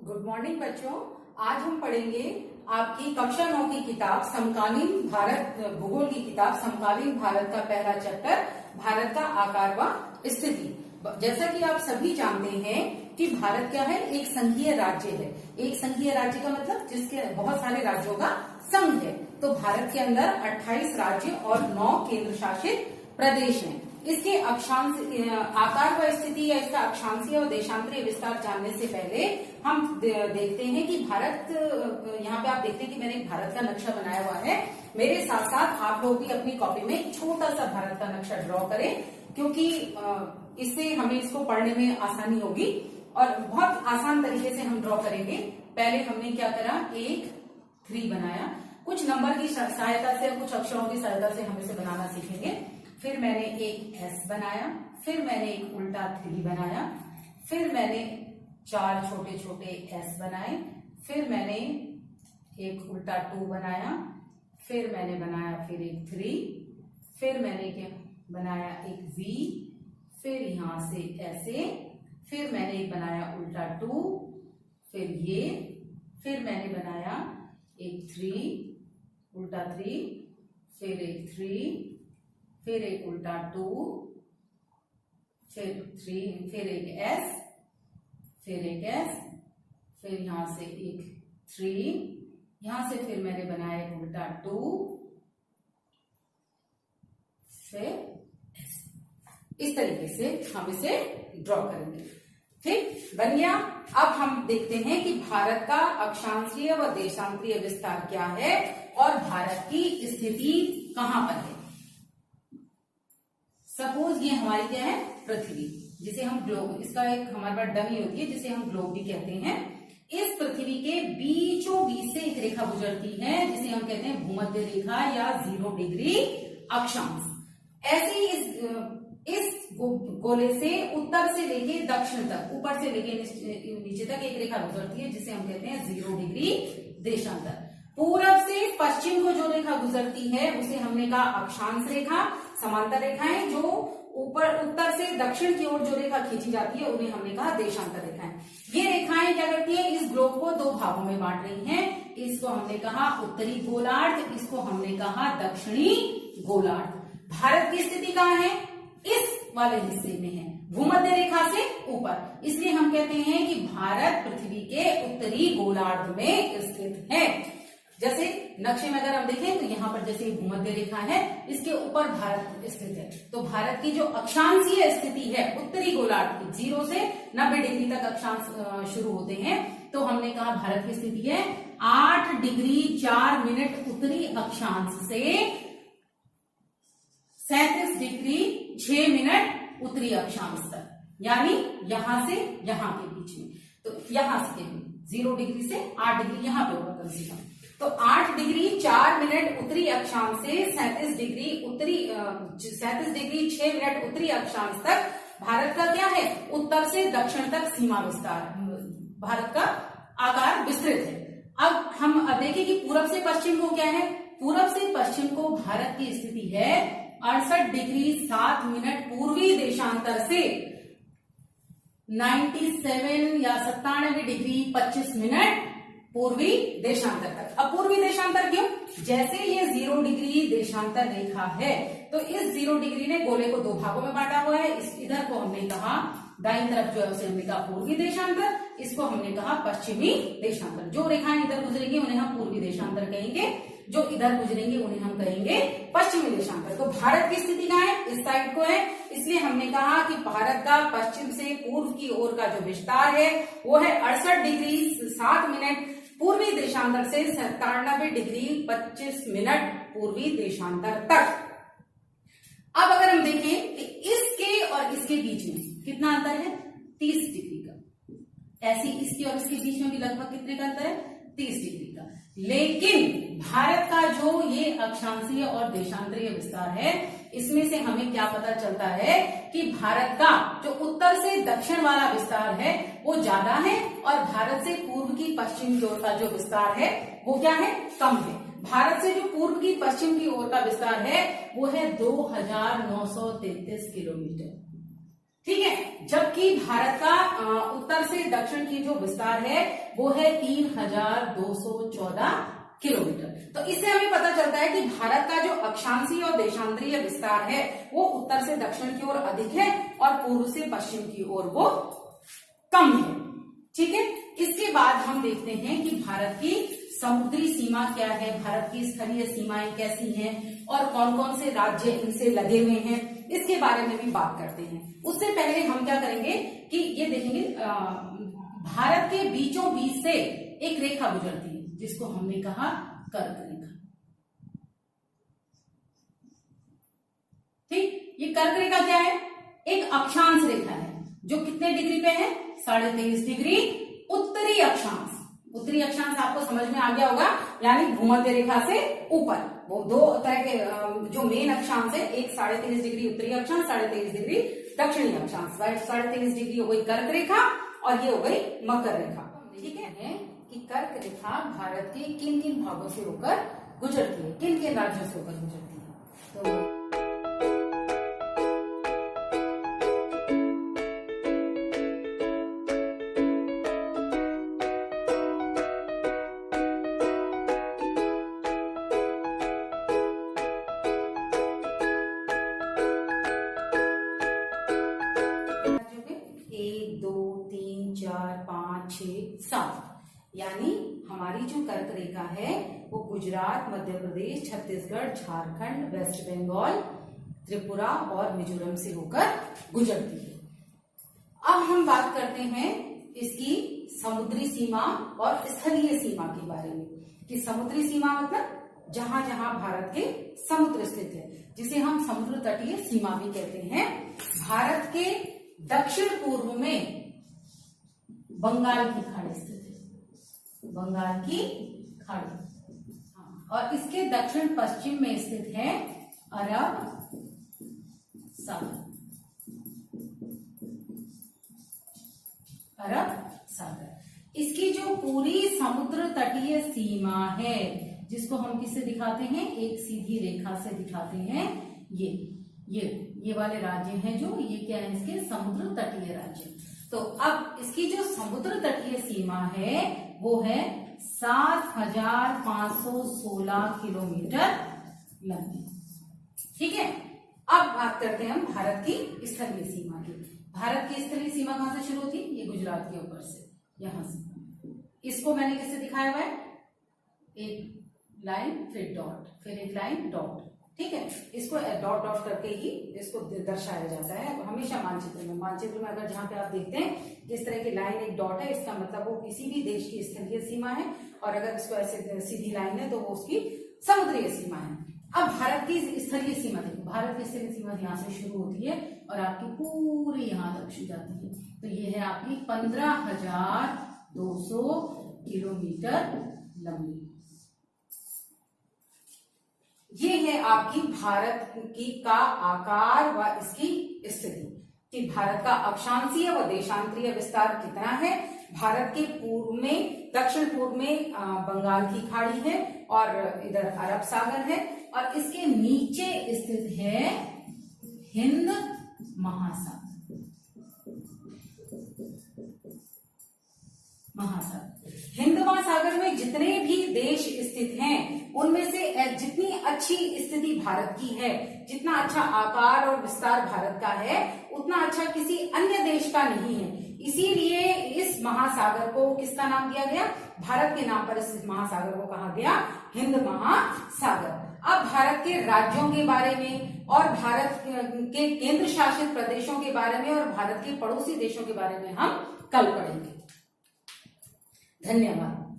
Good morning बच्चों। आज हम पढ़ेंगे आपकी कक्षा 9 की किताब समकालीन भारत भूगोल की किताब समकालीन भारत का पहला चैप्टर भारत का आकार व स्थिति। जैसा कि आप सभी जानते हैं कि भारत क्या है, एक संघीय राज्य है। एक संघीय राज्य का मतलब जिसके बहुत सारे राज्यों का संघ है। तो भारत के अंदर 28 राज्य और 9 केंद्र शासित प्रदेश हैं। इसके अक्षांश आकार व स्थिति या इसका अक्षांशीय और देशांतरीय विस्तार जानने से पहले हम देखते हैं कि भारत, यहाँ पे आप देखते हैं कि मैंने एक भारत का नक्शा बनाया हुआ है। मेरे साथ साथ आप लोग भी अपनी कॉपी में छोटा सा भारत का नक्शा ड्रॉ करें, क्योंकि इससे हमें इसको पढ़ने में आसानी होगी और बहुत आसान तरीके से हम ड्रॉ करेंगे। पहले हमने क्या करा, 1 3 बनाया। कुछ नंबर की सहायता से और कुछ अक्षरों की सहायता से हम इसे बनाना सीखेंगे। फिर मैंने एक S बनाया, फिर मैंने एक उल्टा 3 बनाया, फिर मैंने 4 छोटे छोटे S बनाए, फिर मैंने एक उल्टा 2 बनाया, फिर मैंने बनाया फिर एक 3, फिर मैंने बनाया एक V, फिर यहां से ऐसे, फिर मैंने एक बनाया उल्टा 2, फिर ये, फिर मैंने बनाया एक 3 उल्टा 3, फिर एक 3, फिर एक उल्टा 2, फिर 3, फिर एक S, फिर एक S, फिर यहां से एक 3, यहां से फिर मैंने बनाया एक उल्टा 2, फिर S। इस तरीके से हम इसे ड्रॉ करेंगे। ठीक, बन गया। अब हम देखते हैं कि भारत का अक्षांशीय व देशांतरीय विस्तार क्या है और भारत की स्थिति कहां पर है। सपोज ये हमारी क्या है, पृथ्वी, जिसे हम ग्लोब, इसका एक हमारे पास डमी होती है जिसे हम ग्लोब भी कहते हैं। इस पृथ्वी के बीचों बीच से एक रेखा गुजरती है जिसे हम कहते हैं भूमध्य रेखा या 0 डिग्री अक्षांश। ऐसे इस गोले से उत्तर से लेके दक्षिण तक, ऊपर से लेके नीचे तक एक रेखा गुजरती है जिसे हम कहते हैं 0 डिग्री देशांतर। पूरब से पश्चिम को जो रेखा गुजरती है उसे हमने कहा अक्षांश रेखा। समांतर रेखाएं जो ऊपर उत्तर से दक्षिण की ओर जो रेखा खींची जाती है उन्हें हमने कहा देशांतर रेखाएं। ये रेखाएं क्या करती है, इस ग्लोब को 2 भागों में बांट रही हैं। इसको हमने कहा उत्तरी गोलार्ध, इसको हमने कहा दक्षिणी गोलार्ध। भारत की स्थिति कहाँ है, इस वाले हिस्से में है, भूमध्य रेखा से ऊपर। इसलिए हम कहते हैं कि भारत पृथ्वी के उत्तरी गोलार्ध में स्थित है। जैसे नक्शे में अगर हम देखें तो यहाँ पर जैसे भूमध्य रेखा है, इसके ऊपर भारत स्थित है। तो भारत की जो अक्षांशीय स्थिति है उत्तरी गोलार्ध की, 0 से 90 डिग्री तक अक्षांश शुरू होते हैं। तो हमने कहा भारत की स्थिति है 8 डिग्री 4 मिनट उत्तरी अक्षांश से 37 डिग्री 6 मिनट उत्तरी अक्षांश तक, यानी यहां से यहां के बीच में। तो यहां से 0 डिग्री से 8 डिग्री यहां पे होगा कम से कम। तो 8 डिग्री 4 मिनट उत्तरी अक्षांश से 37 डिग्री 6 मिनट उत्तरी अक्षांश तक भारत का क्या है, उत्तर से दक्षिण तक सीमा विस्तार, भारत का आकार विस्तृत है। अब हम देखें कि पूरब से पश्चिम को क्या है, पूरब से पश्चिम को भारत की स्थिति है 68 डिग्री 7 मिनट पूर्वी देशांतर से 97 या 97 डिग्री 25 मिनट पूर्वी देशांतर तक। अब पूर्वी देशांतर क्यों, जैसे ये 0 डिग्री देशांतर रेखा है तो इस 0 डिग्री ने गोले को 2 भागों में बांटा हुआ है। इस इधर को हमने कहा, दाईं तरफ जो है उसे हमने कहा पूर्वी देशांतर, इसको हमने कहा पश्चिमी देशांतर। जो रेखाएं इधर गुजरेंगी उन्हें हम पूर्वी देशांतर कहेंगे, जो इधर गुजरेंगे उन्हें हम कहेंगे पश्चिमी देशांतर। तो भारत की स्थिति कहाँ है, इस साइड को है। इसलिए हमने कहा कि भारत का पश्चिम से पूर्व की ओर का जो विस्तार है वो है 68 डिग्री 7 मिनट पूर्वी देशांतर से 97 डिग्री 25 मिनट पूर्वी देशांतर तक। अब अगर हम देखें कि इसके और इसके बीच में कितना अंतर है, 30 डिग्री का। ऐसे इसके और इसके बीच में भी लगभग कितने का अंतर है, 30 डिग्री का। लेकिन भारत का जो ये अक्षांशीय और देशांतरीय विस्तार है, इसमें से हमें क्या पता चलता है कि भारत का जो उत्तर से दक्षिण वाला विस्तार है वो ज्यादा है और भारत से पूर्व की पश्चिम की ओर का जो विस्तार है वो क्या है, कम है। भारत से जो पूर्व की पश्चिम की ओर का विस्तार है वो है 2933 किलोमीटर। ठीक है, जबकि भारत का उत्तर से दक्षिण की जो विस्तार है वो है 3214 किलोमीटर। तो इससे हमें पता चलता है कि भारत का जो अक्षांशीय और देशांतरीय विस्तार है वो उत्तर से दक्षिण की ओर अधिक है और पूर्व से पश्चिम की ओर वो कम है। ठीक है, इसके बाद हम देखते हैं कि भारत की समुद्री सीमा क्या है, भारत की स्थलीय सीमाएं कैसी हैं और कौन कौन से राज्य इनसे लगे हुए हैं, इसके बारे में भी बात करते हैं। उससे पहले हम क्या करेंगे कि ये देखेंगे, भारत के बीचों बीच से एक रेखा गुजरती है जिसको हमने कहा कर्क रेखा। ठीक, ये कर्क रेखा क्या है? एक अक्षांश रेखा है जो कितने डिग्री पे है? 23.5 डिग्री उत्तरी अक्षांश। उत्तरी अक्षांश आपको समझ में आ गया होगा, यानी भूमध्य रेखा से ऊपर। वो दो तरह के जो मेन अक्षांश है, एक 23.5 डिग्री उत्तरी अक्षांश, 23.5 डिग्री दक्षिणी अक्षांश। 23.5 डिग्री हो गई कर्क रेखा और ये हो गई मकर रेखा। ठीक है कि कर्क रेखा भारत के किन किन भागों से होकर गुजरती है, किन किन राज्यों से होकर गुजरती है। तो यानी हमारी जो कर्क रेखा है वो गुजरात, मध्य प्रदेश, छत्तीसगढ़, झारखंड, वेस्ट बंगाल, त्रिपुरा और मिजोरम से होकर गुजरती है। अब हम बात करते हैं इसकी समुद्री सीमा और स्थलीय सीमा के बारे में, कि समुद्री सीमा मतलब जहां जहां भारत के समुद्र स्थित है, जिसे हम समुद्र तटीय सीमा भी कहते हैं। भारत के दक्षिण पूर्व में बंगाल की खाड़ी स्थित है, बंगाल की खाड़ी, और इसके दक्षिण पश्चिम में स्थित है अरब सागर। अरब सागर इसकी जो पूरी समुद्र तटीय सीमा है, जिसको हम किससे दिखाते हैं? एक सीधी रेखा से दिखाते हैं। ये वाले राज्य हैं जो, ये क्या है? इसके समुद्र तटीय राज्य। तो अब इसकी जो समुद्र तटीय सीमा है वो है 7516 किलोमीटर लंबी। ठीक है, अब बात करते हैं हम भारत की स्थलीय सीमा की। भारत की स्थलीय सीमा कहां से शुरू होती है? ये गुजरात के ऊपर से, यहां से। इसको मैंने किससे दिखाया हुआ है? एक लाइन, फिर डॉट, फिर एक लाइन, डॉट। ठीक है, इसको डॉट डॉट करके ही इसको दर्शाया जाता है हमेशा मानचित्र में। मानचित्र में अगर जहां पे आप देखते हैं जिस तरह की लाइन एक डॉट है, इसका मतलब वो किसी भी देश की स्थलीय सीमा है, और अगर इसको ऐसे सीधी लाइन है तो वो उसकी समुद्रीय सीमा है। अब भारत की स्थलीय सीमा देखो, भारत की स्थलीय सीमा यहाँ से शुरू होती है और आपकी पूरी यहाँ तक जाती है। तो ये है आपकी 15,200 किलोमीटर लंबी। ये है आपकी भारत की का आकार व इसकी स्थिति, कि भारत का अक्षांशीय व देशांतरीय विस्तार कितना है। भारत के पूर्व में, दक्षिण पूर्व में बंगाल की खाड़ी है और इधर अरब सागर है, और इसके नीचे स्थित है हिंद महासागर। हिंद महासागर में जितने भी देश स्थित हैं उनमें से जितनी अच्छी स्थिति भारत की है, जितना अच्छा आकार और विस्तार भारत का है, उतना अच्छा किसी अन्य देश का नहीं है। इसीलिए इस महासागर को किसका नाम दिया गया? भारत के नाम पर इस महासागर को कहा गया हिंद महासागर। अब भारत के राज्यों के बारे में और भारत के केंद्र शासित प्रदेशों के बारे में और भारत के पड़ोसी देशों के बारे में हम कल पढ़ेंगे। धन्यवाद।